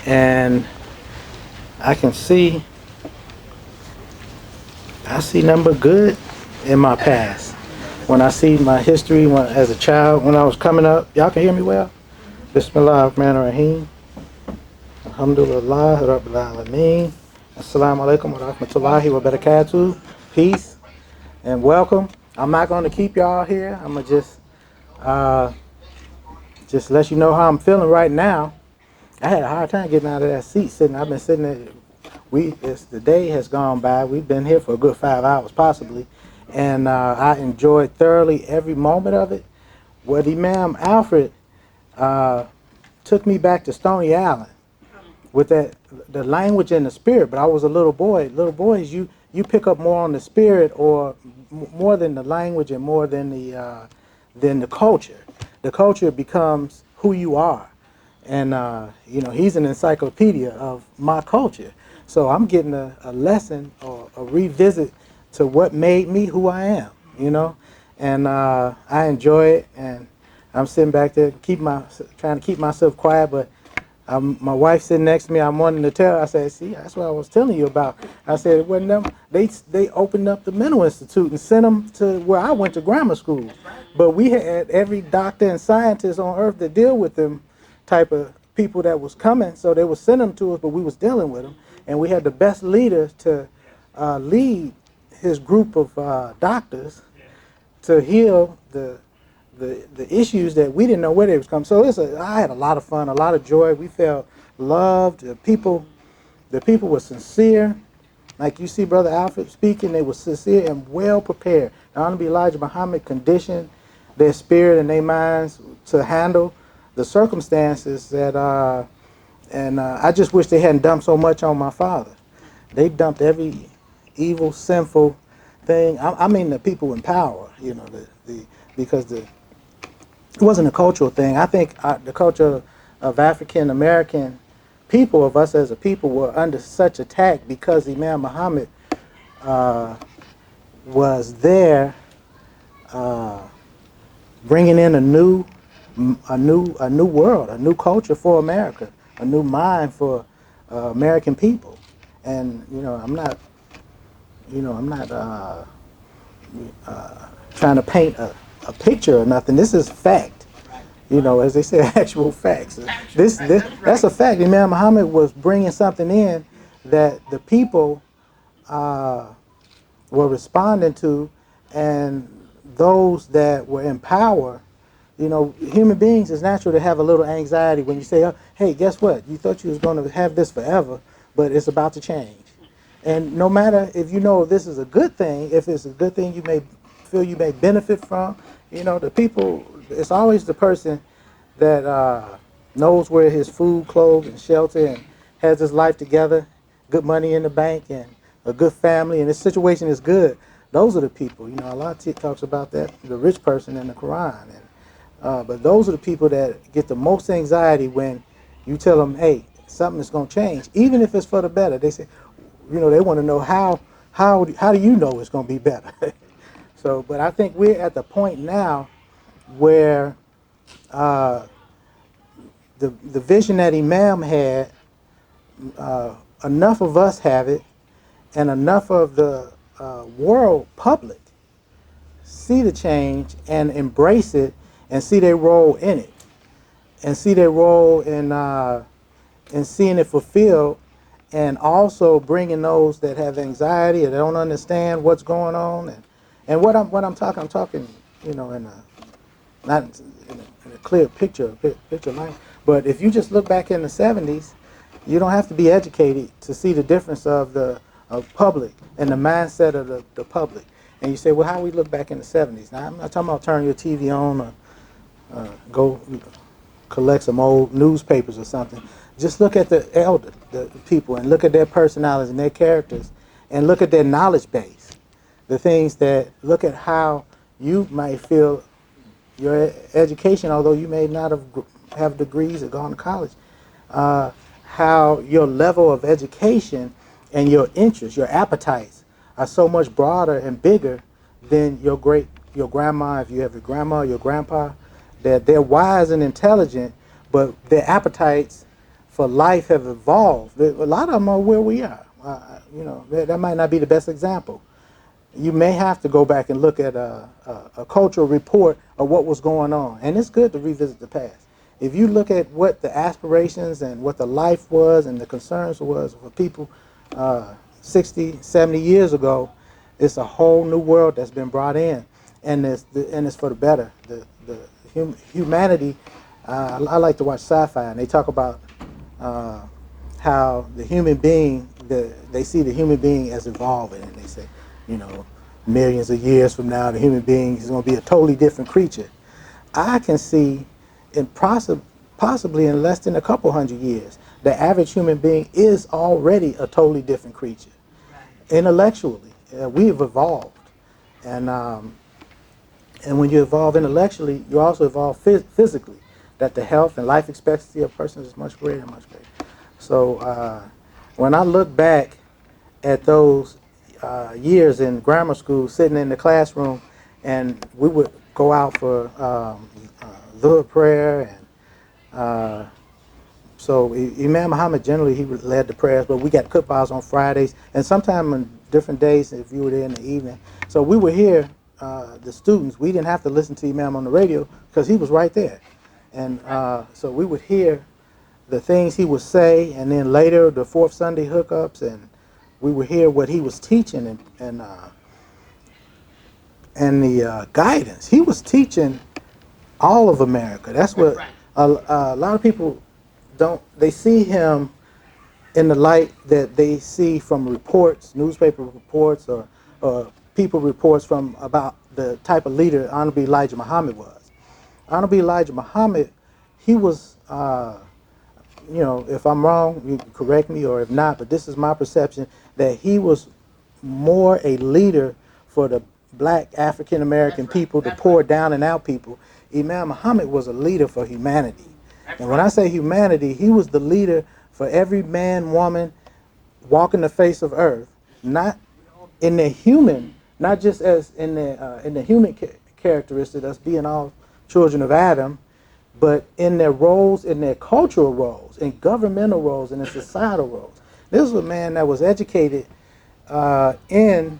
and I can I see nothing but good in my past. When I see my history as a child, when I was coming up, y'all can hear me well? Bismillahirrahmanirrahim. Alhamdulillah, Rabbil Alameen. Assalamu alaikum wa rahmatullahi wa barakatuh. Peace and welcome. I'm not going to keep y'all here. I'm going to just let you know how I'm feeling right now. I had a hard time getting out of that seat sitting. I've been sitting there. The day has gone by. We've been here for a good 5 hours possibly. And I enjoyed thoroughly every moment of it. What Imam Alfred took me back to Stony Island with the language and the spirit. But I was a little boy. Little boys, you pick up more on the spirit, or more than the language, and more than the culture. The culture becomes who you are, and he's an encyclopedia of my culture. So I'm getting a lesson or a revisit to what made me who I am. And I enjoy it, and I'm sitting back there trying to keep myself quiet, but my wife sitting next to me. I'm wanting to tell her. I said, see, that's what I was telling you about. I said, it wasn't them. They opened up the mental institute and sent them to where I went to grammar school. But we had every doctor and scientist on earth that deal with them type of people that was coming. So they would send them to us, but we was dealing with them. And we had the best leaders to lead his group of doctors to heal the issues that we didn't know where they was coming. So I had a lot of fun, a lot of joy. We felt loved. The people were sincere. Like you see Brother Alfred speaking, they were sincere and well prepared. The Honorable Elijah Muhammad conditioned their spirit and their minds to handle the circumstances that and I just wish they hadn't dumped so much on my father. They dumped every evil, sinful thing. I mean the people in power, because it wasn't a cultural thing. I think the culture of African American people, of us as a people, were under such attack because Imam Muhammad was there, bringing in a new world, a new culture for America, a new mind for American people. And I'm not trying to paint a picture or nothing. This is fact. As they say, actual facts. That's a fact. Imam Muhammad was bringing something in that the people were responding to, and those that were in power. Human beings, it's natural to have a little anxiety when you say, oh, hey, guess what? You thought you was going to have this forever, but it's about to change. And no matter if this is a good thing, if it's a good thing you may feel you may benefit from, the people, it's always the person that knows where his food, clothes, and shelter, and has his life together, good money in the bank, and a good family, and his situation is good. Those are the people. Allah talks about that, the rich person in the Quran. But those are the people that get the most anxiety when you tell them, hey, something is going to change, even if it's for the better. They say, they want to know how do you know it's going to be better? So, but I think we're at the point now where the vision that Imam had, enough of us have it, and enough of the world public see the change and embrace it and see their role in it, and see their role in seeing it fulfilled, and also bringing those that have anxiety and don't understand what's going on. And what I'm talking, in a clear picture line. But if you just look back in the 70s, you don't have to be educated to see the difference of public and the mindset of the public. And you say, well, how we look back in the 70s? Now, I'm not talking about turning your TV on or go collect some old newspapers or something. Just look at the people, and look at their personalities and their characters, and look at their knowledge base. Look at how you might feel your education, although you may not have degrees or gone to college, how your level of education and your interests, your appetites, are so much broader and bigger than your grandma, if you have your grandma or your grandpa, that they're wise and intelligent, but their appetites for life have evolved. A lot of them are where we are. You know, that might not be the best example. You may have to go back and look at a cultural report of what was going on. And it's good to revisit the past. If you look at what the aspirations and what the life was and the concerns was for people 60, 70 years ago, it's a whole new world that's been brought in. And it's for the better. Humanity, I like to watch sci-fi, and they talk about how the human being, they see the human being as evolving, and they say, you know, millions of years from now, the human being is going to be a totally different creature. I can see, possibly in less than a couple hundred years, the average human being is already a totally different creature. Intellectually, we've evolved, and when you evolve intellectually, you also evolve physically. That the health and life expectancy of persons is much greater, much greater. So when I look back at those years in grammar school, sitting in the classroom, and we would go out for Dhuhr prayer, and so Imam Mohammed generally he led the prayers, but we got kutbahs on Fridays, and sometime on different days if you were there in the evening. So we would hear the students. We didn't have to listen to Imam on the radio because he was right there, and so we would hear the things he would say, and then later the fourth Sunday hookups, and we would hear what he was teaching and the guidance. He was teaching all of America. That's what a lot of people don't. They see him in the light that they see from reports, newspaper reports, or people reports from about the type of leader Honorable Elijah Muhammad was. Honorable Elijah Muhammad, he was. You know, if I'm wrong, you can correct me, or if not, but this is my perception, that he was more a leader for the black African American people, the poor down and out people. Imam Muhammad was a leader for humanity. And when I say humanity, he was the leader for every man, woman walking the face of earth, not in the human, not just as in the human characteristic, us being all children of Adam, but in their roles, in their cultural roles, in governmental roles, and in societal roles. This was a man that was educated in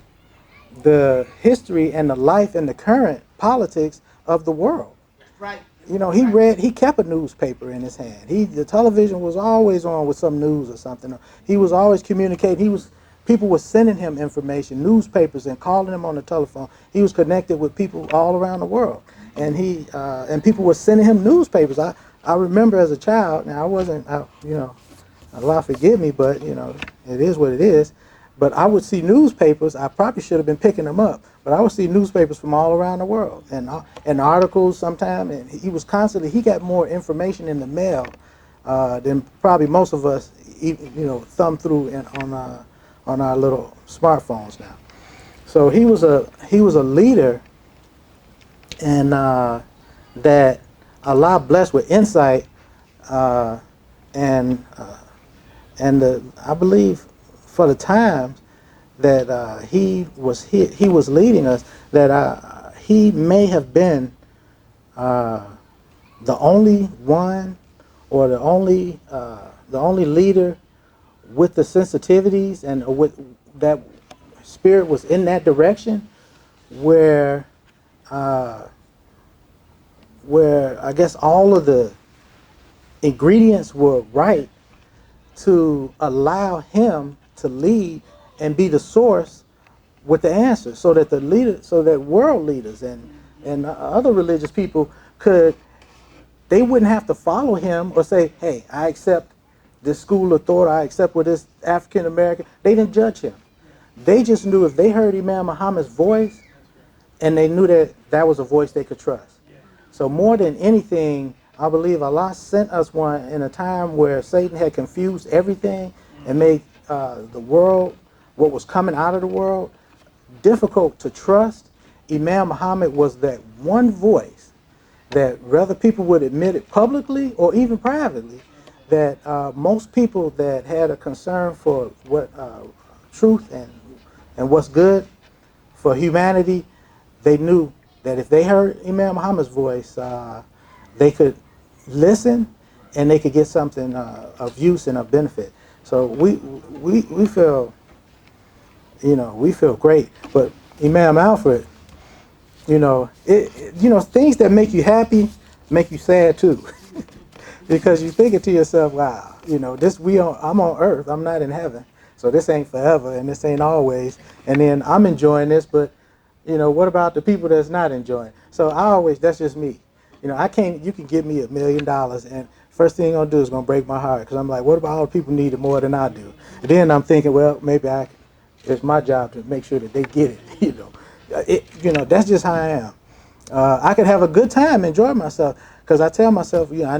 the history and the life and the current politics of the world. Right. You know, he kept a newspaper in his hand. The television was always on with some news or something. He was always communicating. People were sending him information, newspapers, and calling him on the telephone. He was connected with people all around the world. And and people were sending him newspapers. I remember as a child. Now I wasn't, you know, Allah forgive me, but you know, it is what it is. But I would see newspapers. I probably should have been picking them up, but I would see newspapers from all around the world and articles sometimes. And he was constantly. He got more information in the mail than probably most of us, you know, thumb through on our little smartphones now. So he was a leader. And that Allah blessed with insight, I believe for the times that he was leading us, that he may have been the only one or the only leader with the sensitivities and with that spirit was in that direction where I guess all of the ingredients were right to allow him to lead and be the source with the answer, so that world leaders and other religious people they wouldn't have to follow him or say, hey, I accept this school of thought, I accept what this African American. They didn't judge him. They just knew if they heard Imam Muhammad's voice, and they knew that was a voice they could trust. So more than anything, I believe Allah sent us one in a time where Satan had confused everything and made the world, what was coming out of the world, difficult to trust. Imam Muhammad was that one voice that whether people would admit it publicly or even privately, that most people that had a concern for what truth and what's good for humanity, they knew that if they heard Imam Muhammad's voice, they could listen and they could get something of use and of benefit. So we feel, we feel great. But Imam Alfred, things that make you happy make you sad too, because you thinking to yourself, wow, I'm on earth, I'm not in heaven, so this ain't forever and this ain't always. And then I'm enjoying this, but what about the people that's not enjoying? So that's just me. You can give me $1 million and first thing I'm gonna do is gonna break my heart, because I'm like, what about all the people need it more than I do? And then I'm thinking, well, maybe it's my job to make sure that they get it. That's just how I am. I could have a good time, enjoy myself, because I tell myself, I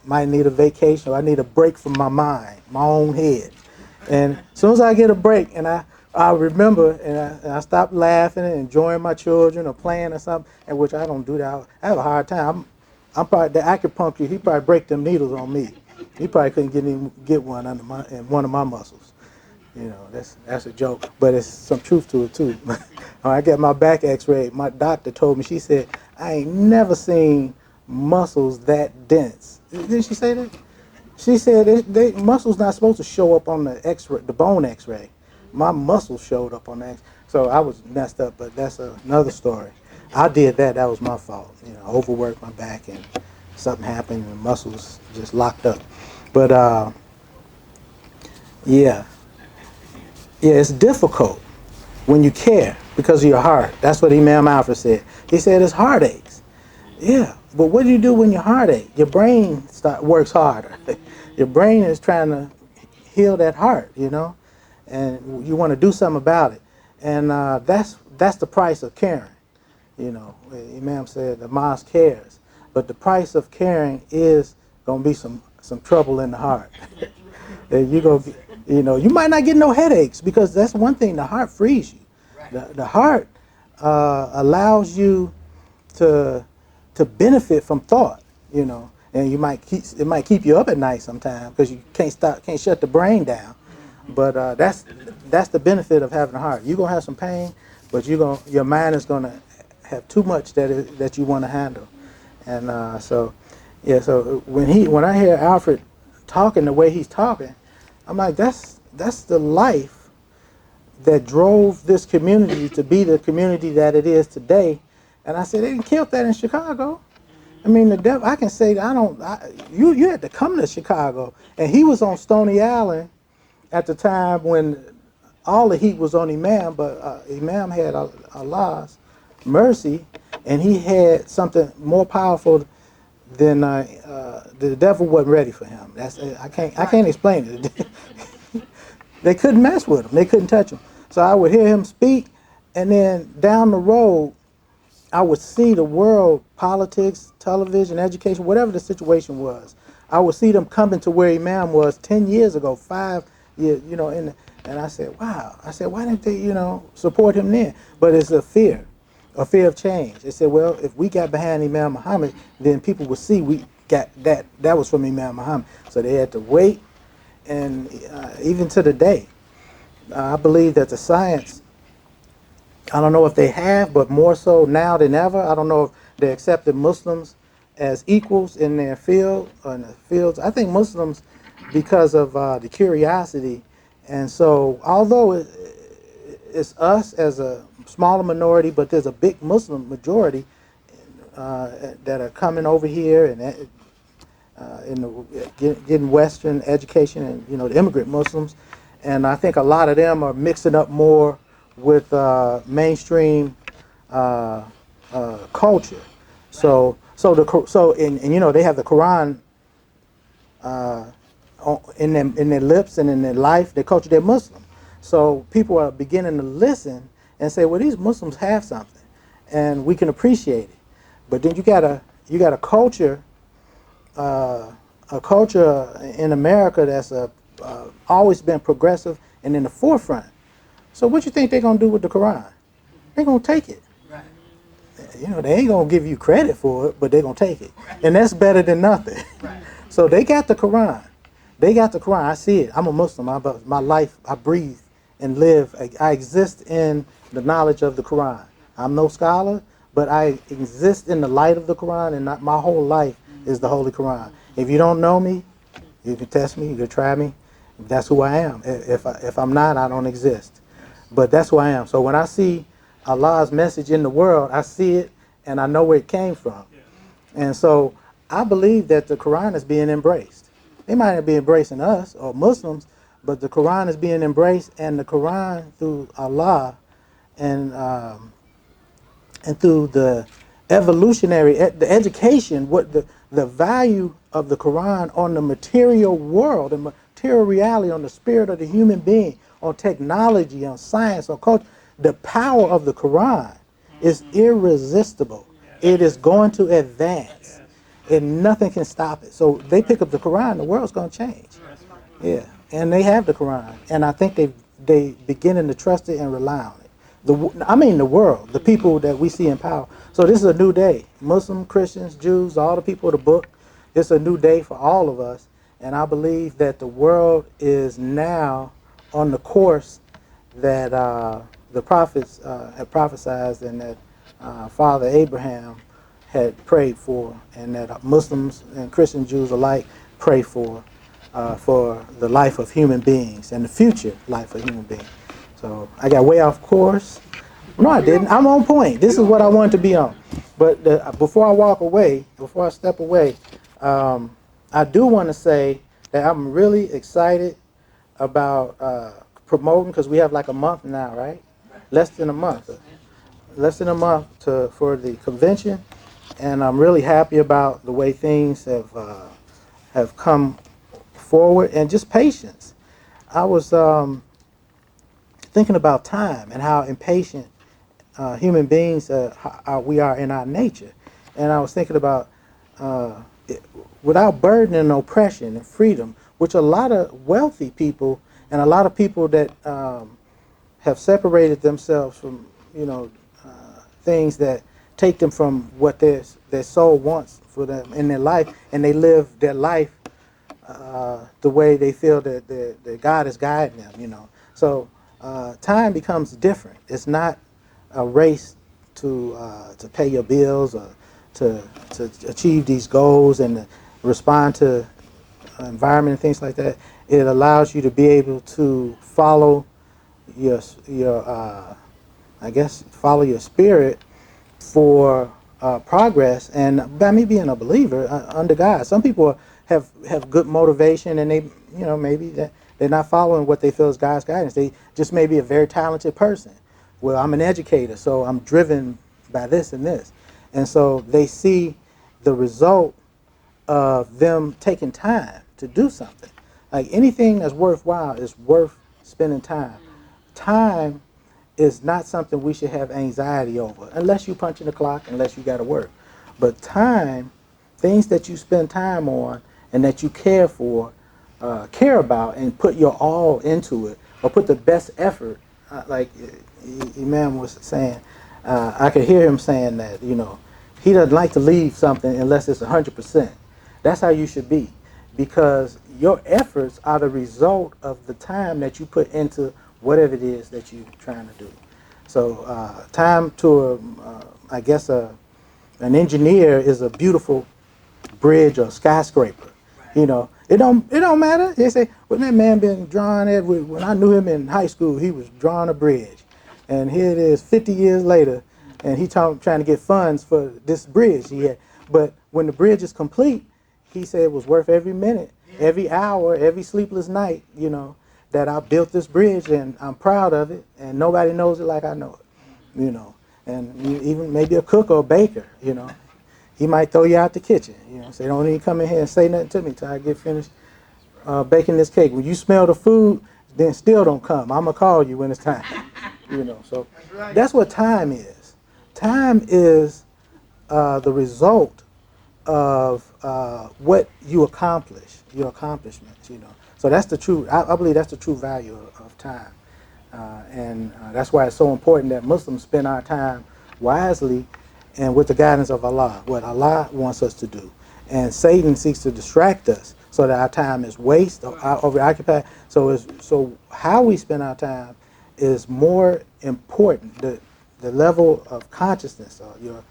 might need a vacation, or I need a break from my mind, my own head. And as soon as I get a break, and I remember, and I stop laughing and enjoying my children or playing or something, and which I don't do that. I have a hard time. I'm probably the acupuncture. He probably break them needles on me. He probably couldn't get one in one of my muscles. That's a joke, but it's some truth to it too. When I got my back X-ray, my doctor told me, she said, I ain't never seen muscles that dense. Didn't she say that? She said muscles not supposed to show up on the X-ray, the bone X-ray. My muscles showed up on that. So I was messed up, but that's another story. I did that. That was my fault. Overworked my back and something happened and the muscles just locked up. But yeah, it's difficult when you care because of your heart. That's what Imam Alfred said. He said it's heartaches. Yeah, but what do you do when your heart aches? Your brain works harder. Your brain is trying to heal that heart, and you want to do something about it. And that's the price of caring. Imam said the mosque cares, but the price of caring is gonna be some trouble in the heart. And you might not get no headaches, because that's one thing. The heart frees you. The heart allows you to benefit from thought. And it might keep you up at night sometimes, because you can't shut the brain down. But that's the benefit of having a heart. You're gonna have some pain, but your mind is gonna have too much that you want to handle. And so when I hear Alfred talking the way he's talking, I'm like, that's the life that drove this community to be the community that it is today. And I said, they didn't kill that in Chicago. I mean, the devil. I can say you had to come to Chicago, and he was on Stony Island at the time when all the heat was on Imam, but Imam had Allah's mercy, and he had something more powerful than the devil wasn't ready for him. I can't explain it. They couldn't mess with him. They couldn't touch him. So I would hear him speak, and then down the road, I would see the world, politics, television, education, whatever the situation was. I would see them coming to where Imam was 10 years ago, 5 years, and I said, wow. I said, why didn't they, support him then? But it's a fear of change. They said, well, if we got behind Imam Muhammad, then people would see we got that was from Imam Muhammad. So they had to wait, and even to the day, I believe that the science, I don't know if they have, but more so now than ever. I don't know if they accepted Muslims as equals in their field, or in the fields. I think Muslims, because of the curiosity, and so although it's us as a smaller minority, but there's a big Muslim majority that are coming over here and getting Western education, and the immigrant Muslims, and I think a lot of them are mixing up more with mainstream culture. So they have the Quran in their lips and in their life, their culture. They're Muslim, so people are beginning to listen and say, well, these Muslims have something, and we can appreciate it. But then you got a culture in America that's always been progressive and in the forefront. So what you think they're gonna do with the Quran? They're gonna take it. Right. They ain't gonna give you credit for it, but they're gonna take it, and that's better than nothing. Right. So they got the Quran. I see it. I'm a Muslim. My life, I breathe and live. I exist in the knowledge of the Quran. I'm no scholar, but I exist in the light of the Quran, and my whole life is the Holy Quran. If you don't know me, you can test me, you can try me. That's who I am. If I'm not, I don't exist. But that's who I am. So when I see Allah's message in the world, I see it and I know where it came from. And so I believe that the Quran is being embraced. They might not be embracing us or Muslims, but the Quran is being embraced, and the Quran through Allah and through the evolutionary, the education, what the value of the Quran on the material world, the material reality, on the spirit of the human being, on technology, on science, on culture, the power of the Quran is irresistible. It is going to advance, and nothing can stop it. So they pick up the Quran, the world's going to change. Yeah, and they have the Quran, and I think they beginning to trust it and rely on it. The world, the people that we see in power. So this is a new day. Muslim, Christians, Jews, all the people of the book. It's a new day for all of us, and I believe that the world is now on the course that the prophets had prophesied, and that Father Abraham had prayed for, and that Muslims and Christian Jews alike pray for the life of human beings and the future life of human beings. So I got way off course. No, I didn't. I'm on point. This is what I wanted to be on. But before I walk away, before I step away, I do want to say that I'm really excited about promoting, because we have like a month now, right? Less than a month. Less than a month for the convention, and I'm really happy about the way things have come forward, and just patience. I was thinking about time and how impatient human beings we are in our nature, and I was thinking about without burden and oppression and freedom, which a lot of wealthy people and a lot of people that have separated themselves from things that take them from what their soul wants for them in their life, and they live their life the way they feel that God is guiding them. So time becomes different. It's not a race to pay your bills or to achieve these goals and to respond to environment and things like that. It allows you to be able to follow your follow your spirit for progress. And by me being a believer under God, some people have good motivation, and they maybe that they're not following what they feel is God's guidance. They just may be a very talented person. Well, I'm an educator, so I'm driven by this and this, and so they see the result of them taking time to do something. Like anything that's worthwhile is worth spending time. Time is not something we should have anxiety over, unless you punch in the clock, unless you got to work. But time, things that you spend time on and that you care for, care about, and put your all into it, or put the best effort, like Imam was saying, I could hear him saying that, he doesn't like to leave something unless it's 100%. That's how you should be, because your efforts are the result of the time that you put into whatever it is that you're trying to do. So time to, an engineer is a beautiful bridge or skyscraper. It don't matter. They say, well, that man been drawing it. When I knew him in high school, he was drawing a bridge. And here it is 50 years later, and he trying to get funds for this bridge he had. But when the bridge is complete, he said it was worth every minute, every hour, every sleepless night, that I built this bridge, and I'm proud of it, and nobody knows it like I know it, And even maybe a cook or a baker, he might throw you out the kitchen, say, don't even come in here and say nothing to me till I get finished baking this cake. When you smell the food, then still don't come. I'm going to call you when it's time, So that's what time is. Time is the result of what you accomplish, your accomplishments, So that's the true, I believe that's the true value of time. And that's why it's so important that Muslims spend our time wisely and with the guidance of Allah, what Allah wants us to do. And Satan seeks to distract us so that our time is wasted or overoccupied. So how we spend our time is more important. The level of consciousness or your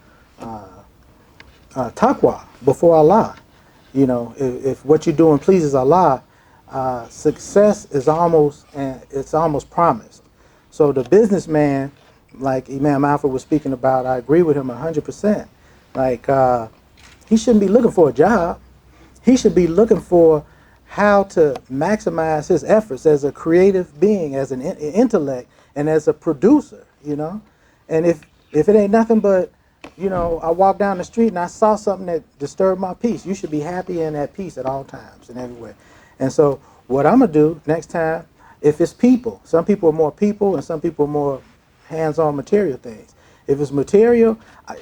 taqwa before Allah If what you're doing pleases Allah, success is almost promised. So the businessman, like Imam Alfred was speaking about, I agree with him 100%. Like he shouldn't be looking for a job. He should be looking for how to maximize his efforts as a creative being, as an intellect, and as a producer. And if it ain't nothing but, I walk down the street and I saw something that disturbed my peace, you should be happy in that peace at all times and everywhere. And so what I'm going to do next time, if it's people, some people are more people and some people are more hands-on material things. If it's material, a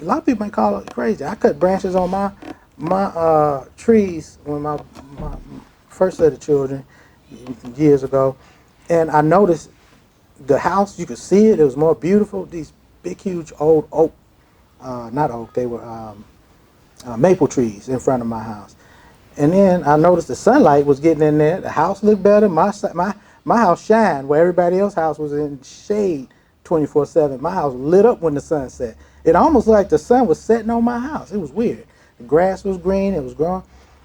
lot of people might call it crazy. I cut branches on my trees when my first set of children years ago, and I noticed the house, you could see it was more beautiful. These big huge old oak, not oak, they were maple trees in front of my house. And then I noticed the sunlight was getting in there. The house looked better. My house shined where everybody else's house was in shade 24/7. My house lit up when the sun set. It almost like the sun was setting on my house. It was weird. The grass was green. It was growing.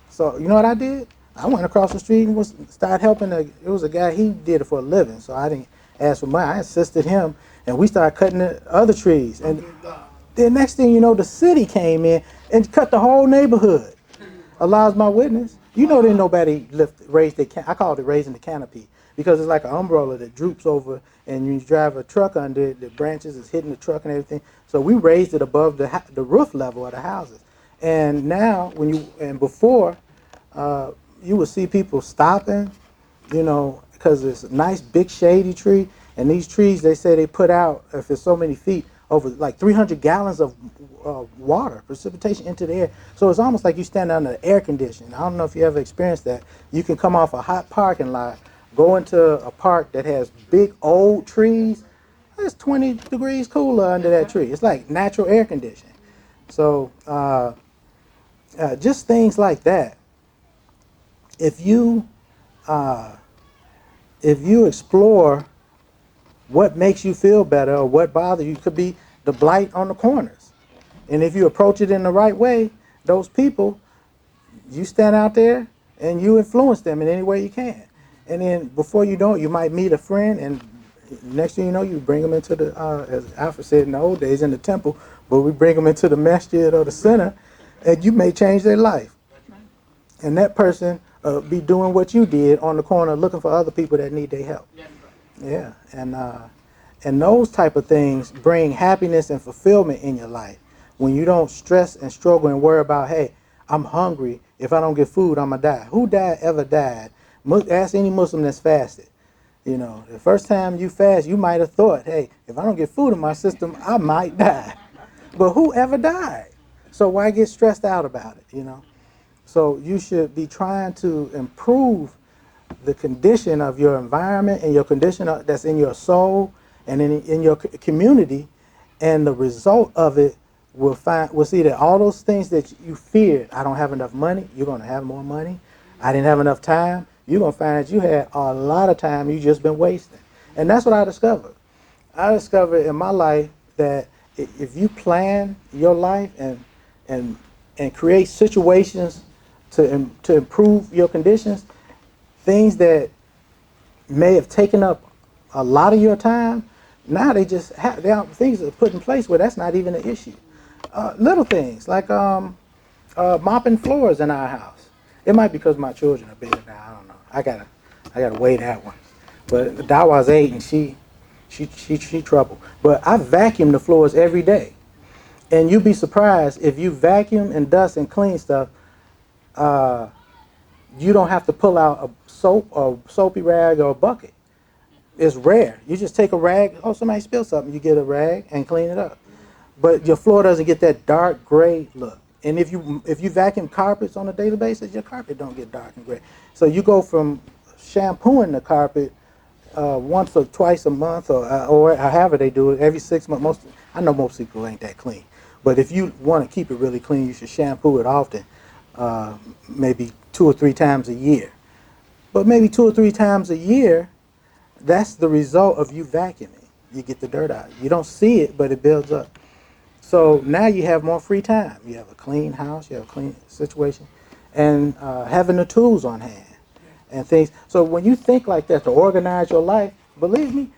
So you know what I did? I went across the street and started helping. It was a guy, he did it for a living, so I didn't ask for money. I assisted him, and we started cutting the other trees. And the next thing you know, the city came in and cut the whole neighborhood. Allah's my witness. Didn't nobody raise their I called it raising the canopy, because it's like an umbrella that droops over, and you drive a truck under it, the branches is hitting the truck and everything. So we raised it above the roof level of the houses. And now, before, you would see people stopping, because it's a nice big shady tree, and these trees, they say they put out, if it's so many feet, over like 300 gallons of water, precipitation into the air. So it's almost like you stand under air conditioning. I don't know if you ever experienced that. You can come off a hot parking lot, go into a park that has big old trees. It's 20 degrees cooler under that tree. It's like natural air conditioning. So just things like that. If you explore what makes you feel better or what bothers you, could be the blight on the corners. And if you approach it in the right way, those people, you stand out there and you influence them in any way you can. And then before you know it, you might meet a friend, and next thing you know, you bring them into the, as Alfred said in the old days, in the temple, but we bring them into the masjid or the center, and you may change their life. And that person be doing what you did on the corner, looking for other people that need their help. Yeah, and those type of things bring happiness and fulfillment in your life. When you don't stress and struggle and worry about, hey, I'm hungry. If I don't get food, I'm gonna die. Who ever died? Ask any Muslim that's fasted. The first time you fast, you might have thought, hey, if I don't get food in my system, I might die. But who ever died? So why get stressed out about it? So you should be trying to improve the condition of your environment and your condition that's in your soul and in your community, and the result of it we'll see that all those things that you feared, I don't have enough money, you're going to have more money. I didn't have enough time, you're going to find that you had a lot of time you just been wasting. And that's what I discovered. I discovered in my life that if you plan your life and create situations to improve your conditions, things that may have taken up a lot of your time, now things are put in place where that's not even an issue. Little things like mopping floors in our house. It might be because my children are bigger now. I don't know. I gotta weigh that one. But Dawa's 8 and she trouble. But I vacuum the floors every day, and you'd be surprised if you vacuum and dust and clean stuff. You don't have to pull out a soapy rag or a bucket. It's rare. You just take a rag. Oh, somebody spilled something. You get a rag and clean it up. But your floor doesn't get that dark gray look. And if you vacuum carpets on a daily basis, your carpet don't get dark and gray. So you go from shampooing the carpet once or twice a month, or however they do it, every 6 months. I know most people ain't that clean. But if you want to keep it really clean, you should shampoo it often, maybe 2 or 3 times a year. But maybe 2 or 3 times a year, that's the result of you vacuuming. You get the dirt out. You don't see it, but it builds up. So now you have more free time. You have a clean house, you have a clean situation, and having the tools on hand and things. So when you think like that to organize your life, believe me,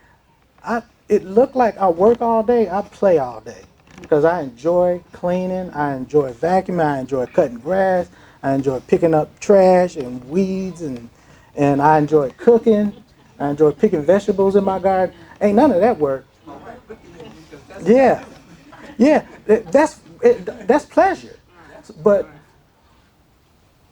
it looked like I work all day, I play all day. Because I enjoy cleaning, I enjoy vacuuming, I enjoy cutting grass, I enjoy picking up trash and weeds, and I enjoy cooking, I enjoy picking vegetables in my garden. Ain't none of that work. Yeah, yeah, that's pleasure. But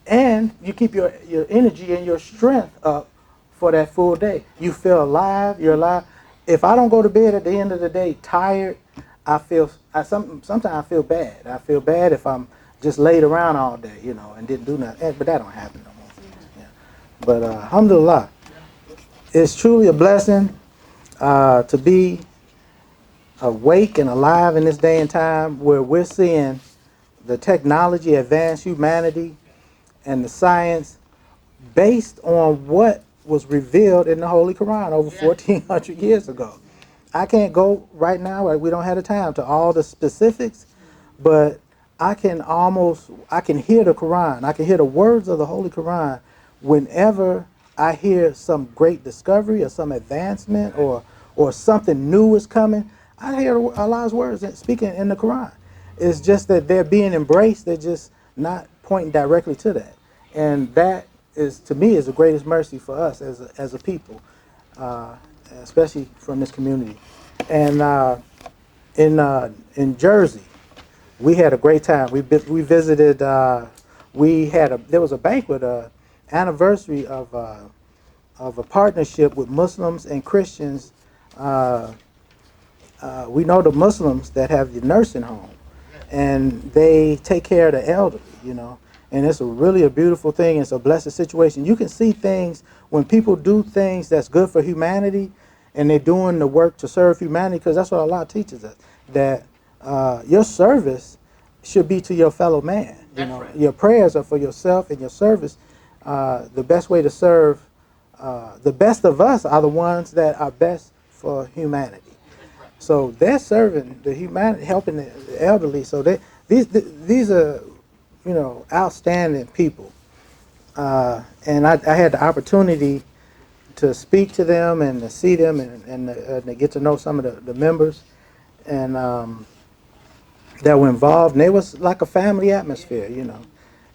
and you keep your energy and your strength up for that full day. You feel alive. You're alive. If I don't go to bed at the end of the day tired, sometimes I feel bad. I feel bad if I'm just laid around all day, and didn't do nothing. But that don't happen no more. Yeah. But alhamdulillah, it's truly a blessing to be awake and alive in this day and time where we're seeing the technology advance humanity and the science based on what was revealed in the Holy Quran over 1,400 years ago. I can't go right now, we don't have the time, to all the specifics, but I can hear the Quran, I can hear the words of the Holy Quran whenever I hear some great discovery or some advancement or something new is coming. I hear Allah's words speaking in the Quran. It's just that they're being embraced, they're just not pointing directly to that. And that is, to me, is the greatest mercy for us as a people, especially from this community. And in Jersey, we had a great time. We visited. There was a banquet, anniversary of a partnership with Muslims and Christians. We know the Muslims that have the nursing home, and they take care of the elderly, and it's really a beautiful thing. It's a blessed situation. You can see things when people do things that's good for humanity, and they're doing the work to serve humanity, because that's what Allah teaches us, that your service should be to your fellow man. Right. Your prayers are for yourself, and your service, the best way to serve, the best of us are the ones that are best for humanity. So they're serving the humanity, helping the elderly. So these are, outstanding people. And I had the opportunity to speak to them and to see them and to get to know some of the members and that were involved. And it was like a family atmosphere,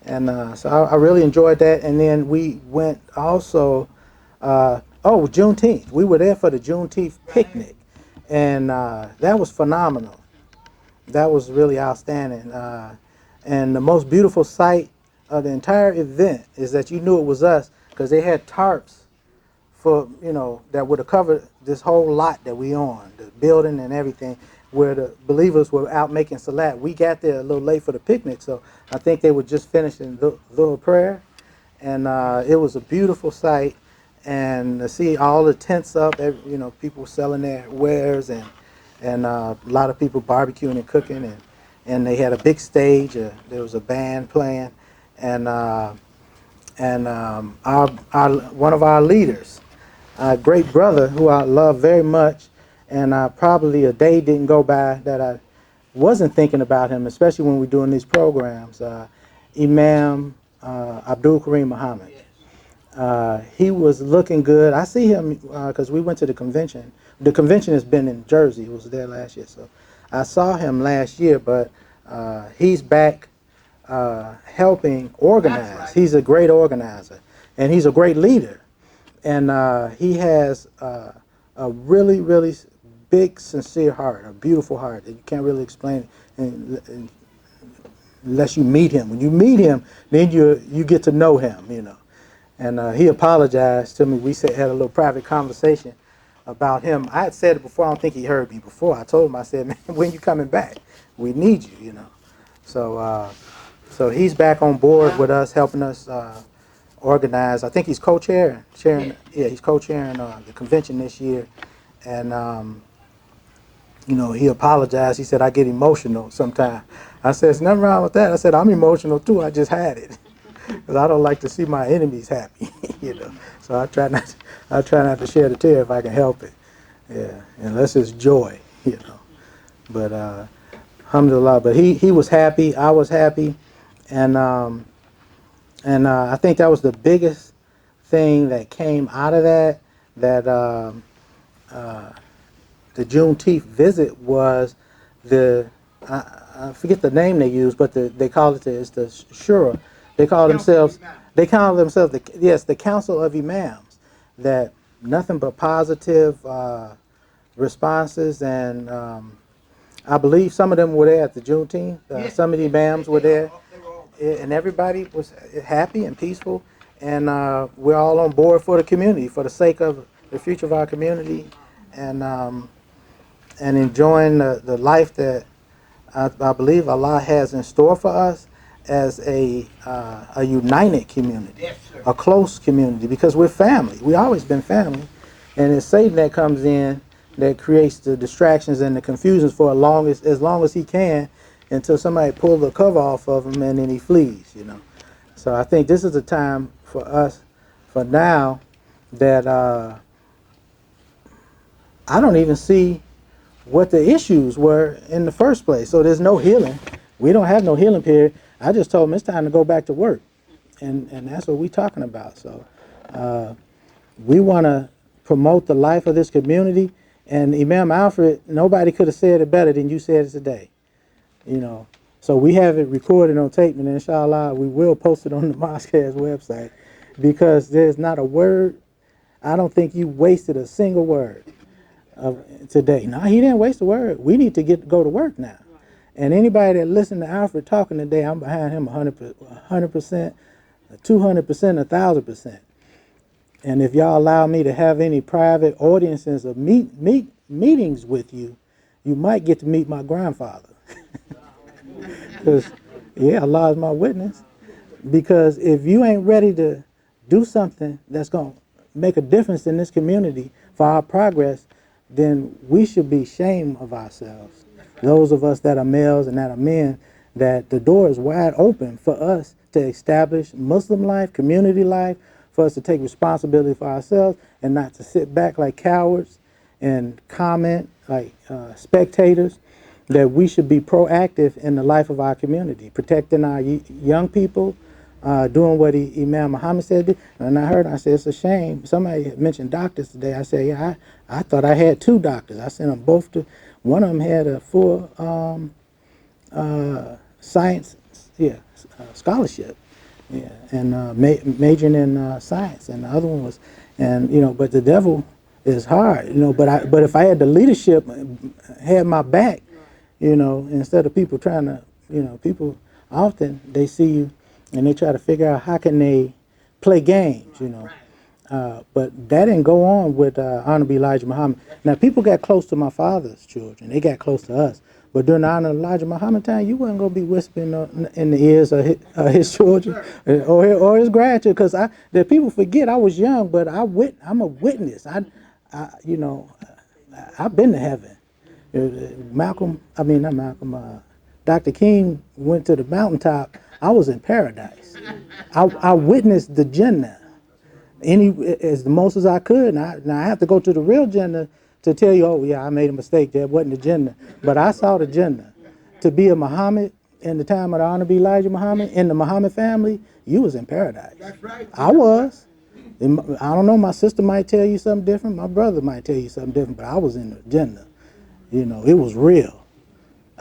And so I really enjoyed that. And then we went also, Juneteenth. We were there for the Juneteenth picnic. And that was phenomenal. That was really outstanding. And the most beautiful sight of the entire event is that you knew it was us because they had tarps for, that would have covered this whole lot that we on, the building and everything, where the believers were out making salat. We got there a little late for the picnic, so I think they were just finishing the little prayer. And it was a beautiful sight. And to see all the tents up, people selling their wares and a lot of people barbecuing and cooking, and they had a big stage. There was a band playing, and one of our leaders, a great brother who I love very much, and probably a day didn't go by that I wasn't thinking about him, especially when we're doing these programs. Imam Abdul Kareem Mohammed. He was looking good. I see him because we went to the convention. The convention has been in Jersey. He was there last year, so I saw him last year. But he's back helping organize. Right. He's a great organizer, and he's a great leader. And he has a really, really big, sincere heart, a beautiful heart that you can't really explain it unless you meet him. When you meet him, then you get to know him, And he apologized to me. We had a little private conversation about him. I had said it before. I don't think he heard me before. I told him, I said, man, when you coming back? We need you, So he's back on board with us, helping us organize. I think he's co-chairing. He's co-chairing the convention this year. And, he apologized. He said, I get emotional sometimes. I said, there's nothing wrong with that. I said, I'm emotional too. I just had it. Because I don't like to see my enemies happy, So I try not to shed a tear if I can help it. Yeah, unless it's joy, But Alhamdulillah. But he was happy. I was happy, and I think that was the biggest thing that came out of that. That the Juneteenth visit was the I forget the name they use, but they call it it's the Shura. They call themselves the Council of Imams. That nothing but positive responses, and I believe some of them were there at the Juneteenth. Some of the imams were there, and everybody was happy and peaceful, and we're all on board for the community, for the sake of the future of our community, and enjoying the life that I believe Allah has in store for us as a united community, a close community, because we're family. We always been family, and it's Satan that comes in that creates the distractions and the confusions for as long as he can, until somebody pulls the cover off of him and then he flees. So I think this is a time for us, for now, that I don't even see what the issues were in the first place. So there's no healing. We don't have no healing period. I just told him it's time to go back to work, and that's what we're talking about. So we want to promote the life of this community, and Imam Alfred, nobody could have said it better than you said it today. So we have it recorded on tape, and inshallah we will post it on the Mosque website, because there's not a word. I don't think you wasted a single word today. No, he didn't waste a word. We need to go to work now. And anybody that listened to Alfred talking today, I'm behind him 100%, 200%, 1,000%. And if y'all allow me to have any private audiences of meetings with you, you might get to meet my grandfather. Because, Allah is my witness. Because if you ain't ready to do something that's going to make a difference in this community for our progress, then we should be ashamed of ourselves. Those of us that are males and that are men, that the door is wide open for us to establish Muslim life, community life, for us to take responsibility for ourselves and not to sit back like cowards and comment like spectators. That we should be proactive in the life of our community, protecting our young people, doing what Imam Mohammed said. And I said, it's a shame. Somebody mentioned doctors today. I said, yeah, I thought I had 2 doctors. I sent them both to, one of them had a full science scholarship, and majoring in science. And the other one was, but the devil is hard, but if I had the leadership, had my back, instead of people trying to, people often, they see you and they try to figure out how can they play games, but that didn't go on with Honorable Elijah Muhammad. Now, people got close to my father's children. They got close to us. But during the Honorable Elijah Muhammad time, you wasn't going to be whispering in the ears of his children or his grandchildren. Because the people forget I was young, but I'm a witness. I've been to heaven. Dr. King went to the mountaintop. I was in paradise. I witnessed the Jannah as the most as I could. Now I have to go to the real Jannah to tell you, oh yeah, I made a mistake. That wasn't the Jannah. But I saw the Jannah. To be a Muhammad in the time of the Honorable Elijah Muhammad, in the Muhammad family, you was in paradise. That's right. I was. I don't know, my sister might tell you something different. My brother might tell you something different, but I was in the Jannah. It was real.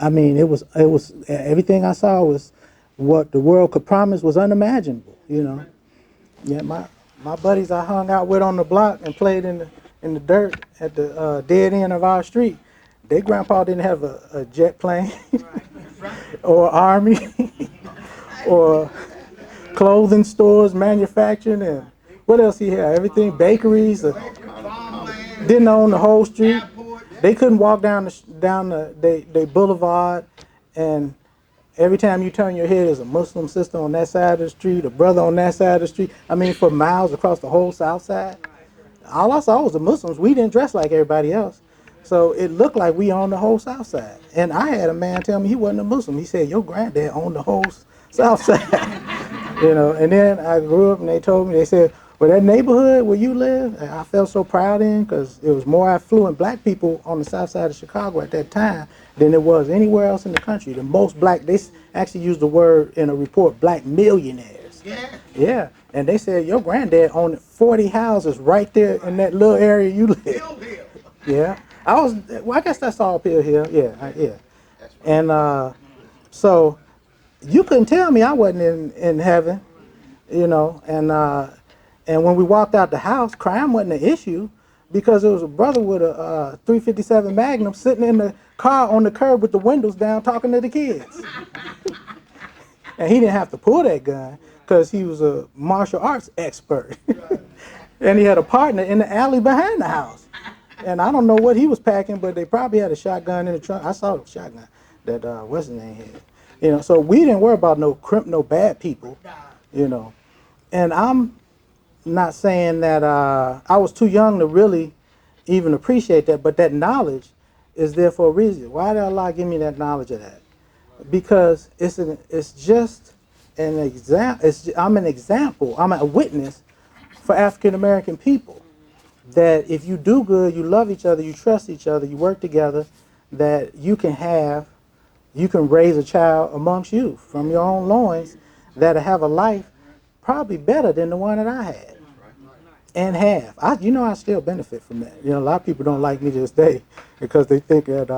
It was everything I saw was what the world could promise was unimaginable, Yeah, my buddies I hung out with on the block and played in the dirt at the dead end of our street, their grandpa didn't have a jet plane or army or clothing stores, manufacturing, and what else he had? Everything, bakeries. Didn't own the whole street. They couldn't walk down the boulevard, and every time you turn your head, there's a Muslim sister on that side of the street, a brother on that side of the street. For miles across the whole south side. All I saw was the Muslims. We didn't dress like everybody else. So it looked like we owned the whole south side. And I had a man tell me he wasn't a Muslim. He said, your granddad owned the whole south side. And then I grew up and they told me, they said, But that neighborhood where you live, I felt so proud in because it was more affluent black people on the south side of Chicago at that time than it was anywhere else in the country. The most black, they actually used the word in a report, black millionaires. Yeah. Yeah, and they said your granddad owned 40 houses right there in that little area you live. Pill, pill. Yeah, well, I guess that's all Pill Hill. Yeah, yeah. That's right. And so you couldn't tell me I wasn't in heaven, you know. And when we walked out the house, crime wasn't an issue because there was a brother with a 357 Magnum sitting in the car on the curb with the windows down talking to the kids. And he didn't have to pull that gun because he was a martial arts expert. And he had a partner in the alley behind the house. And I don't know what he was packing, but they probably had a shotgun in the trunk. I saw the shotgun that what's his name had. You know, so we didn't worry about no bad people, you know. And I'm not saying that I was too young to really even appreciate that, but that knowledge is there for a reason. Why did Allah give me that knowledge of that? Because it's just an example. I'm an example. I'm a witness for African American people that if you do good, you love each other, you trust each other, you work together, that you can raise a child amongst you from your own loins that'll have a life probably better than the one that I had and have. I still benefit from that. You know, a lot of people don't like me to this day because they think that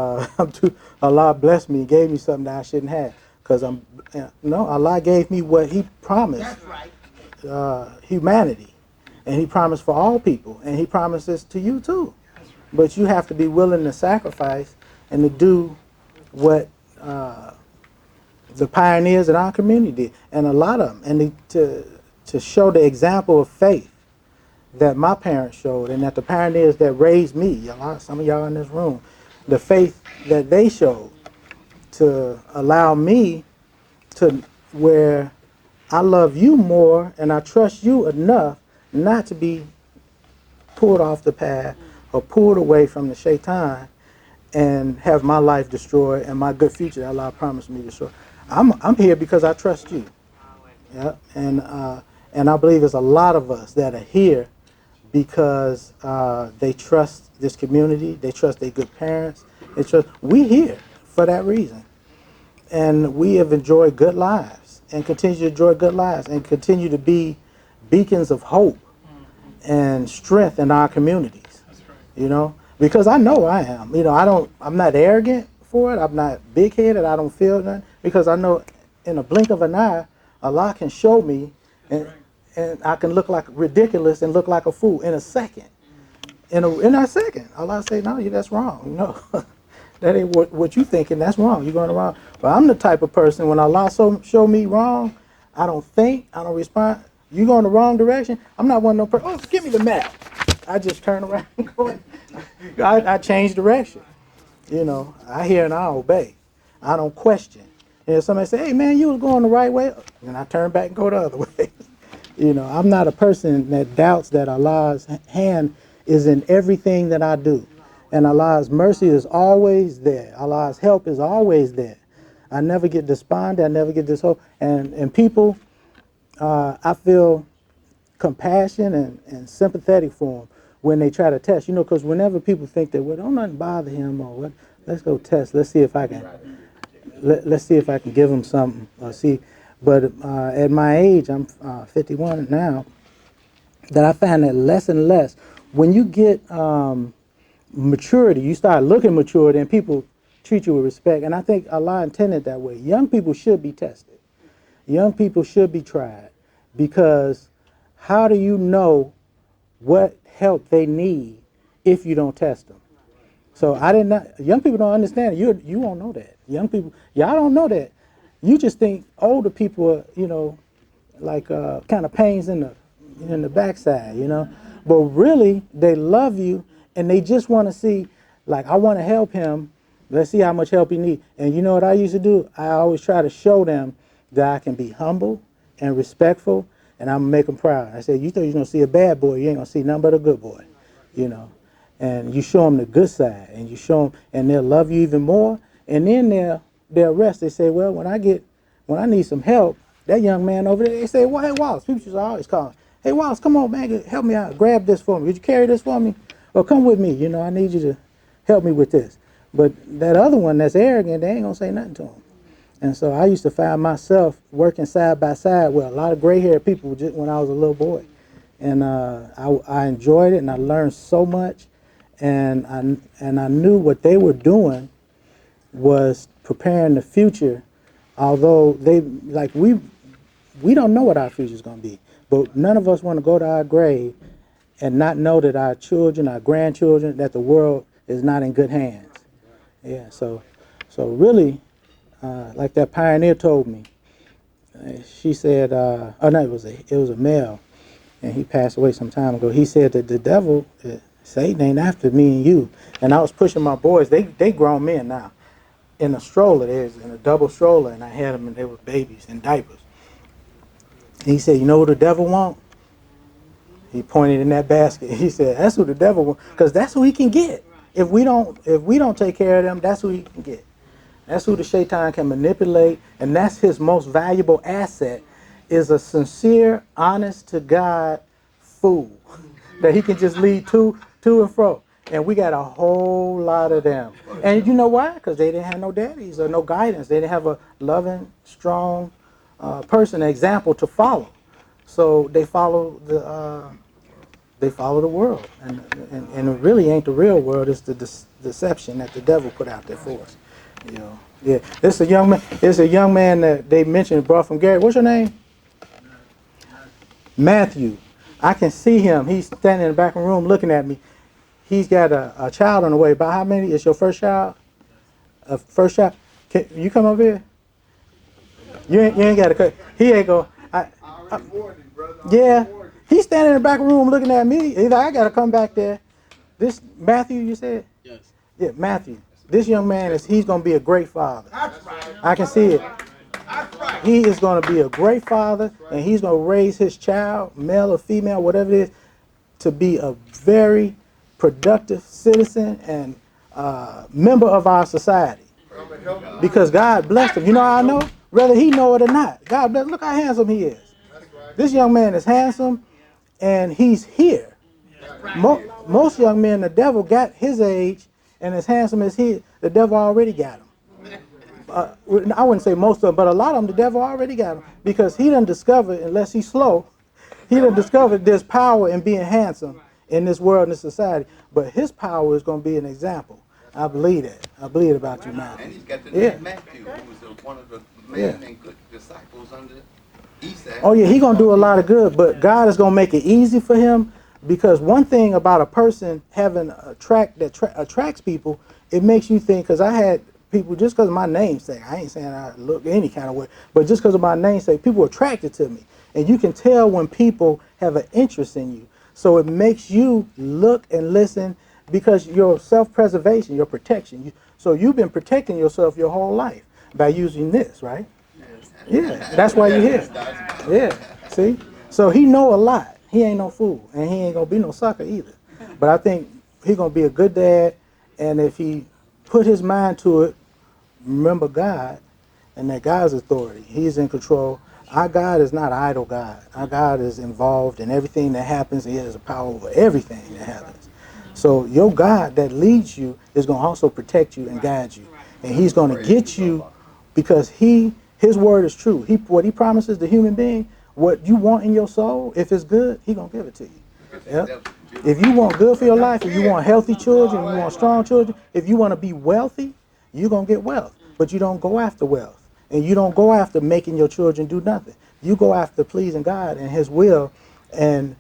Allah blessed me, gave me something that I shouldn't have. Because no, Allah gave me what He promised. That's right. Humanity. And He promised for all people. And He promises to you too. But you have to be willing to sacrifice and to do what the pioneers in our community did. And a lot of them. And to show the example of faith that my parents showed and that the pioneers that raised me, some of y'all in this room, the faith that they showed to allow me to where I love you more and I trust you enough not to be pulled off the path or pulled away from the shaitan and have my life destroyed and my good future that Allah promised me to destroy. I'm here because I trust you. Yeah, and I believe there's a lot of us that are here because they trust this community, they trust their good parents, we here for that reason. And we have enjoyed good lives and continue to enjoy good lives and continue to be beacons of hope and strength in our communities. You know, because I know I am. You know, I'm not arrogant for it. I'm not big-headed. I don't feel nothing because I know in a blink of an eye, Allah can show me and I can look like ridiculous and look like a fool in a second. In a second, Allah say, no, that's wrong. No, that ain't what you thinking. That's wrong. You're going wrong. But I'm the type of person when Allah show me wrong, I don't think, I don't respond. You going the wrong direction. I'm not one of those person. Oh, give me the map. I just turn around and go. I change direction. You know, I hear and I obey. I don't question. And if somebody say, hey man, you was going the right way, and I turn back and go the other way. You know, I'm not a person that doubts that Allah's hand is in everything that I do. And Allah's mercy is always there. Allah's help is always there. I never get despondent. I never get dishope. And people, I feel compassion and sympathetic for them when they try to test. You know, because whenever people think that, well, don't nothing bother him or what, let's go test. Let's see if I can. Let's see if I can give him something or see. But at my age, I'm 51 now, that I find that less and less. When you get maturity, you start looking maturity and people treat you with respect. And I think Allah intended that way. Young people should be tested. Young people should be tried because how do you know what help they need if you don't test them? So young people don't understand it. You won't know that. Young people, y'all don't know that. You just think older people are, you know, like kind of pains in the backside, you know. But really, they love you and they just want to see, like, I want to help him. Let's see how much help he needs. And you know what I used to do? I always try to show them that I can be humble and respectful, and I'm going to make them proud. I said, you thought you were going to see a bad boy, you ain't going to see nothing but a good boy, you know. And you show them the good side, and you show them, and they'll love you even more. And then they'll rest. They say, well, when I need some help, that young man over there, they say, well, hey, Wallace, people just always call him. hey, Wallace, come on, man, help me out. Grab this for me. Would you carry this for me? Or come with me. You know, I need you to help me with this. But that other one that's arrogant, they ain't going to say nothing to him. And so I used to find myself working side by side with a lot of gray-haired people just when I was a little boy. And I enjoyed it, and I learned so much. And I knew what they were doing was preparing the future, although we don't know what our future is going to be. But none of us want to go to our grave and not know that our children, our grandchildren, that the world is not in good hands. Yeah, so really, like that pioneer told me, she said, oh no, it was a male, and he passed away some time ago. He said that the devil, Satan ain't after me and you. And I was pushing my boys, they grown men now, in a stroller, in a double stroller, and I had them, and they were babies in diapers. And he said, you know what the devil want? He pointed in that basket. He said, that's who the devil want, because that's who he can get. If we don't take care of them, that's who he can get. That's who the shaitan can manipulate, and that's his most valuable asset, is a sincere, honest to God fool that he can just lead to and fro. And we got a whole lot of them. And you know why? Because they didn't have no daddies or no guidance. They didn't have a loving, strong person, an example to follow. So they follow the world, and it really ain't the real world. It's the deception that the devil put out there for us. You know, yeah. This is a young man that they mentioned, brought from Gary. What's your name? Matthew. I can see him. He's standing in the back of the room looking at me. He's got a child on the way. About how many? It's your first child? First child? Can you come over here? You ain't got to cut. He ain't go. Yeah. He's standing in the back room looking at me. Either I got to come back there. This Matthew, you said? Yes. Yeah, Matthew. This young man he's going to be a great father. I can see it. He is going to be a great father, and he's going to raise his child, male or female, whatever it is, to be a very productive citizen and member of our society. Because God blessed him. You know how I know? Whether he know it or not. God bless. Look how handsome he is. This young man is handsome, and he's here. Most young men, the devil got his age, and as handsome as the devil already got him. I wouldn't say most of them, but a lot of them, the devil already got him. Because he done discovered, unless he's slow, he done discovered there's power in being handsome in this world and this society. But his power is going to be an example. I believe that. I believe it about you, Matthew. And he's got the name Matthew, who was one of the main and good disciples under Esau. Oh yeah, he's going to do a lot of good, but God is going to make it easy for him, because one thing about a person having a track that attracts people, it makes you think, because I had people, just because of my namesake, I ain't saying I look any kind of way, but just because of my namesake, people are attracted to me. And you can tell when people have an interest in you. So it makes you look and listen, because your self-preservation, your protection. So you've been protecting yourself your whole life by using this, right? Yeah, that's why you're here. Yeah, see? So he know a lot. He ain't no fool, and he ain't going to be no sucker either. But I think he's going to be a good dad, and if he put his mind to it, remember God, and that God's authority. He's in control. Our God is not an idle God. Our God is involved in everything that happens. He has a power over everything that happens. So your God that leads you is going to also protect you and guide you. And he's going to get you, because his word is true. What he promises the human being, what you want in your soul, if it's good, he's going to give it to you. Yep. If you want good for your life, if you want healthy children, if you want strong children, if you want to be wealthy, you're going to get wealth. But you don't go after wealth. And you don't go after making your children do nothing. You go after pleasing God and his will, and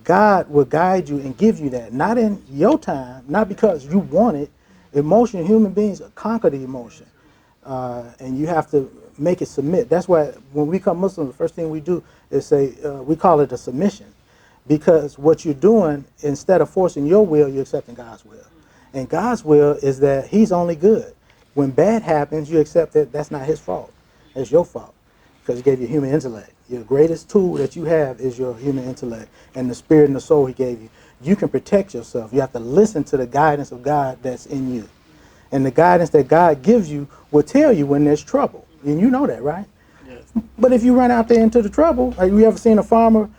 God will guide you and give you that. Not in your time, not because you want it. Emotion, human beings conquer the emotion. And you have to make it submit. That's why when we become Muslims, the first thing we do is say, we call it a submission. Because what you're doing, instead of forcing your will, you're accepting God's will. And God's will is that he's only good. When bad happens, you accept that that's not his fault. It's your fault, because he gave you human intellect. Your greatest tool that you have is your human intellect and the spirit and the soul he gave you. You can protect yourself. You have to listen to the guidance of God that's in you. And the guidance that God gives you will tell you when there's trouble. And you know that, right? Yes. But if you run out there into the trouble, like you ever seen a farmer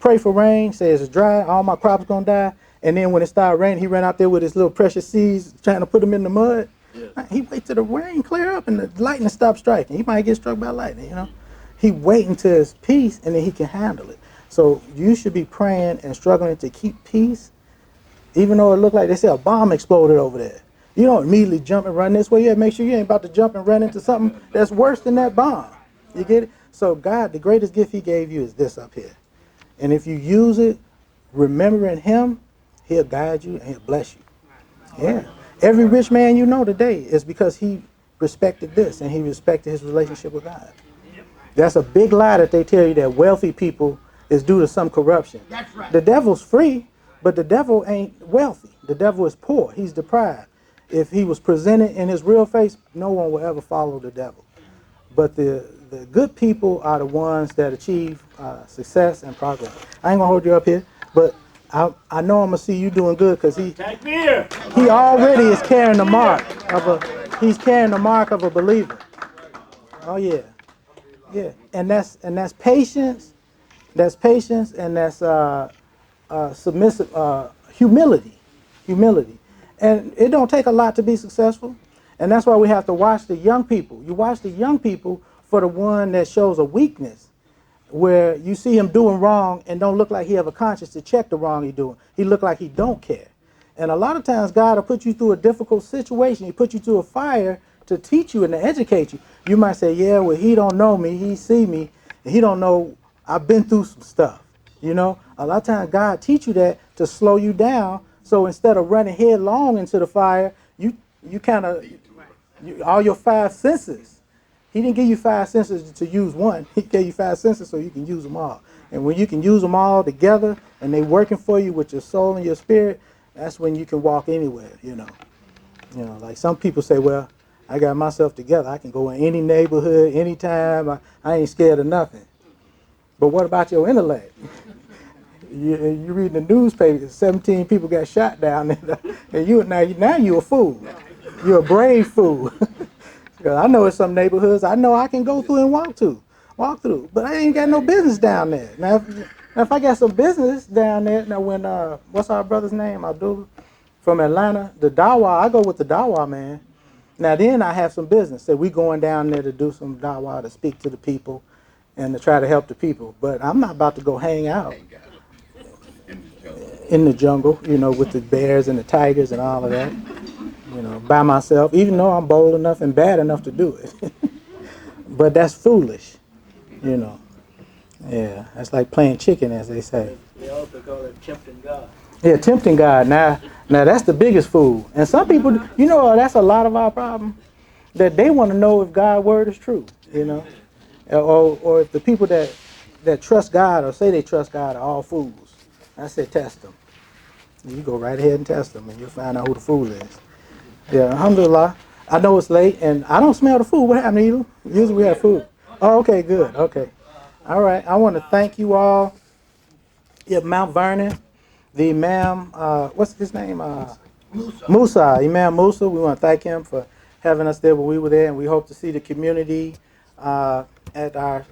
pray for rain, say it's dry, all my crops gonna die, and then when it started raining, he ran out there with his little precious seeds, trying to put them in the mud. Yeah. He wait till the rain clear up and the lightning stop striking. He might get struck by lightning, you know. He wait until it's peace, and then he can handle it. So you should be praying and struggling to keep peace, even though it looked like they say a bomb exploded over there. You don't immediately jump and run this way. You have to make sure you ain't about to jump and run into something that's worse than that bomb. You get it? So God, the greatest gift he gave you is this up here. And if you use it, remembering him, he'll guide you and he'll bless you. Yeah. Every rich man you know today is because he respected this and he respected his relationship with God. That's a big lie that they tell you that wealthy people is due to some corruption. That's right. The devil's free, but the devil ain't wealthy. The devil is poor. He's deprived. If he was presented in his real face, no one will ever follow the devil. But the good people are the ones that achieve success and progress. I ain't gonna hold you up here, but I know I'm gonna see you doing good because he already is carrying the mark of a believer. Oh yeah, yeah, and that's patience. That's patience, and that's submissive humility. And it don't take a lot to be successful. And that's why we have to watch the young people. You watch the young people for the one that shows a weakness, where you see him doing wrong and don't look like he have a conscience to check the wrong he's doing. He look like he don't care. And a lot of times God will put you through a difficult situation. He put you through a fire to teach you and to educate you. You might say, yeah, well, he don't know me. He see me. And he don't know I've been through some stuff. You know, a lot of times God teach you that to slow you down. So instead of running headlong into the fire, you kind of, all your five senses. He didn't give you five senses to use one. He gave you five senses so you can use them all. And when you can use them all together and they working for you with your soul and your spirit, that's when you can walk anywhere, you know. You know, like some people say, well, I got myself together. I can go in any neighborhood, anytime. I ain't scared of nothing. But what about your intellect? You read the newspaper, 17 people got shot down there, and now you're a fool. You're a brave fool. I know in some neighborhoods, I know I can go through and walk through, but I ain't got no business down there. Now if I got some business down there, now when, what's our brother's name, Abdul, from Atlanta, the Dawa, I go with the Dawa man. Now then I have some business. So we going down there to do some Dawa, to speak to the people and to try to help the people. But I'm not about to go hang out in the jungle, you know, with the bears and the tigers and all of that, you know, by myself, even though I'm bold enough and bad enough to do it. But that's foolish, you know. Yeah, that's like playing chicken, as they say. They also call it tempting God. Yeah, tempting God. Now that's the biggest fool. And some people, you know, that's a lot of our problem, that they want to know if God's word is true, you know, or if the people that trust God or say they trust God are all fools. I said test them. You go right ahead and test them, and you'll find out who the fool is. Yeah, alhamdulillah. I know it's late, and I don't smell the food. What happened to you? Usually we have food. Oh, okay, good. Okay. All right. I want to thank you all. Yeah, Mount Vernon, the Imam, what's his name? Musa. Imam Musa. We want to thank him for having us there when we were there, and we hope to see the community at our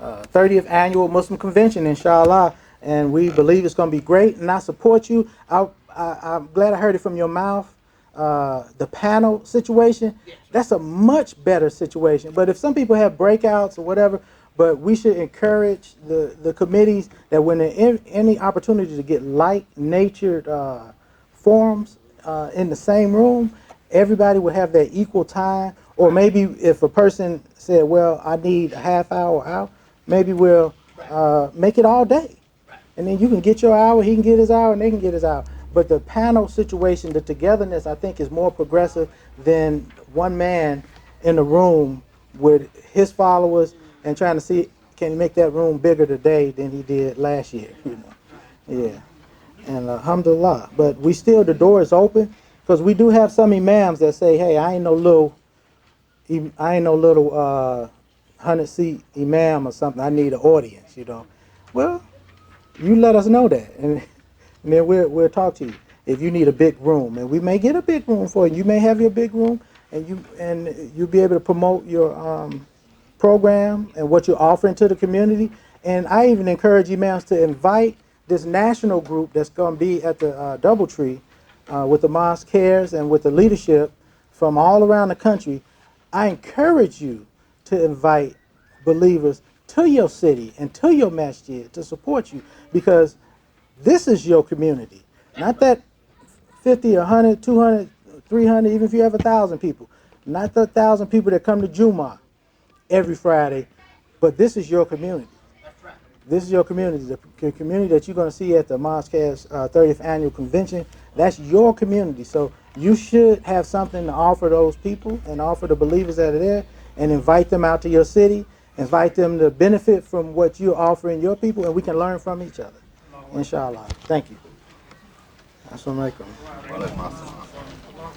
30th annual Muslim convention, inshallah. And we believe it's going to be great, and I support you. I'm glad I heard it from your mouth. The panel situation, that's a much better situation. But if some people have breakouts or whatever, but we should encourage the committees that when there any opportunity to get like-natured forums in the same room, everybody would have their equal time. Or maybe if a person said, well, I need a half hour out, maybe we'll make it all day. And then you can get your hour, he can get his hour, and they can get his hour. But the panel situation, the togetherness, I think, is more progressive than one man in a room with his followers and trying to see, can he make that room bigger today than he did last year, you know. Yeah. And alhamdulillah. But we still, the door is open, because we do have some imams that say, hey, I ain't no little 100-seat imam or something. I need an audience, you know. Well, you let us know that, and then we'll talk to you if you need a big room, and we may get a big room for you. You may have your big room, and you'll be able to promote your program and what you're offering to the community. And I even encourage imams to invite this national group that's going to be at the Doubletree with the Mosque Cares and with the leadership from all around the country. I encourage you to invite believers to your city and to your masjid to support you, because this is your community. Not that 50, 100, 200, 300, even if you have 1,000 people. Not the 1,000 people that come to Jumu'ah every Friday, but this is your community. This is your community, the community that you're going to see at the Mosque's 30th Annual Convention. That's your community. So you should have something to offer those people and offer the believers that are there, and invite them out to your city, invite them to benefit from what you're offering your people, and we can learn from each other. Inshallah. Thank you. Assalamu alaikum.